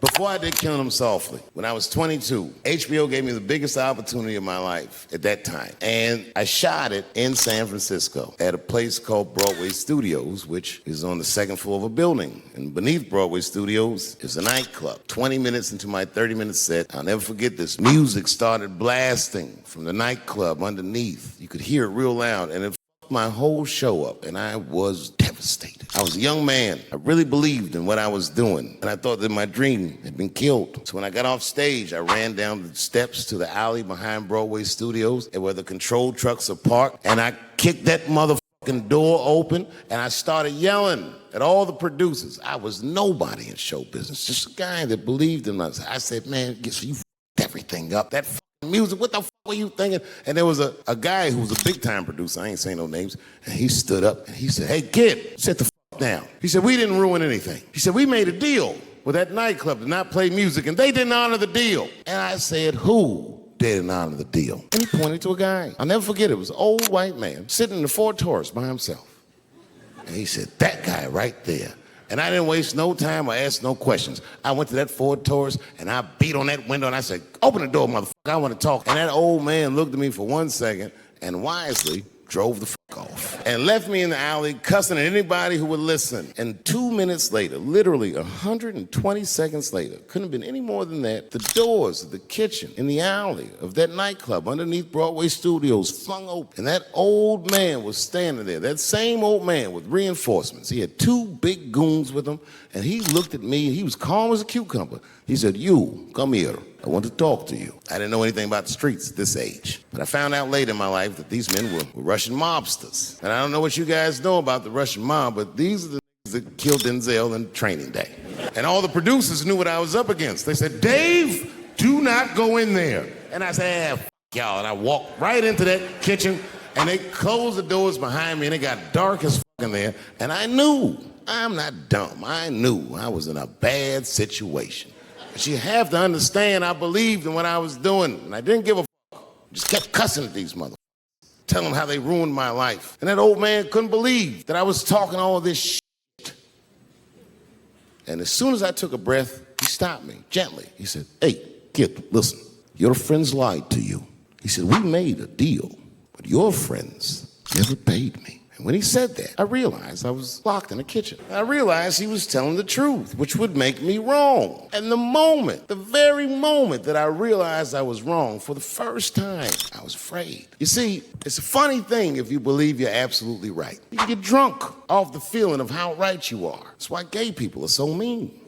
Before I did Killing Them Softly, when I was 22, HBO gave me the biggest opportunity of my life at that time. And I shot it in San Francisco at a place called Broadway Studios, which is on the second floor of a building. And beneath Broadway Studios is a nightclub. 20 minutes into my 30-minute set, I'll never forget this. Music started blasting from the nightclub underneath. You could hear it real loud, and it fucked my whole show up, and I was devastated. I was a young man. I really believed in what I was doing, and I thought that my dream had been killed. So when I got off stage, I ran down the steps to the alley behind Broadway Studios where the control trucks are parked, and I kicked that motherfucking door open, and I started yelling at all the producers. I was nobody in show business, just a guy that believed in us. I said, man, you f***ed everything up. That music, what the fuck were you thinking? And there was a guy who was a big-time producer, I ain't saying no names, and he stood up and he said, hey, kid, sit the fuck down. He said, we didn't ruin anything. He said, we made a deal with that nightclub to not play music, and they didn't honor the deal. And I said, who didn't honor the deal? And he pointed to a guy. I'll never forget it. It was an old white man sitting in the Ford Taurus by himself. And he said, that guy right there. And I didn't waste no time or ask no questions. I went to that Ford Taurus, and I beat on that window, and I said, open the door, motherfucker, I want to talk. And that old man looked at me for 1 second and wisely drove the fuck off and left me in the alley cussing at anybody who would listen. And 2 minutes later, literally 120 seconds later, couldn't have been any more than that, the doors of the kitchen in the alley of that nightclub underneath Broadway Studios flung open. And that old man was standing there, that same old man with reinforcements. He had 2 big goons with him, and he looked at me, and he was calm as a cucumber. He said, you, come here. I want to talk to you. I didn't know anything about the streets at this age. But I found out later in my life that these men were Russian mobsters. And I don't know what you guys know about the Russian mob, but these are the that killed Denzel in Training Day. And all the producers knew what I was up against. They said, Dave, do not go in there. And I said, f*** y'all. And I walked right into that kitchen, and they closed the doors behind me, and it got dark as f*** in there. And I knew, I'm not dumb, I knew I was in a bad situation. But you have to understand, I believed in what I was doing, and I didn't give a fuck. Just kept cussing at these motherfuckers, telling them how they ruined my life. And that old man couldn't believe that I was talking all this shit. And as soon as I took a breath, he stopped me gently. He said, hey, kid, listen, your friends lied to you. He said, we made a deal, but your friends never paid me. And when he said that, I realized I was locked in the kitchen. I realized he was telling the truth, which would make me wrong. And the very moment that I realized I was wrong for the first time, I was afraid. You see, it's a funny thing if you believe you're absolutely right. You get drunk off the feeling of how right you are. That's why gay people are so mean.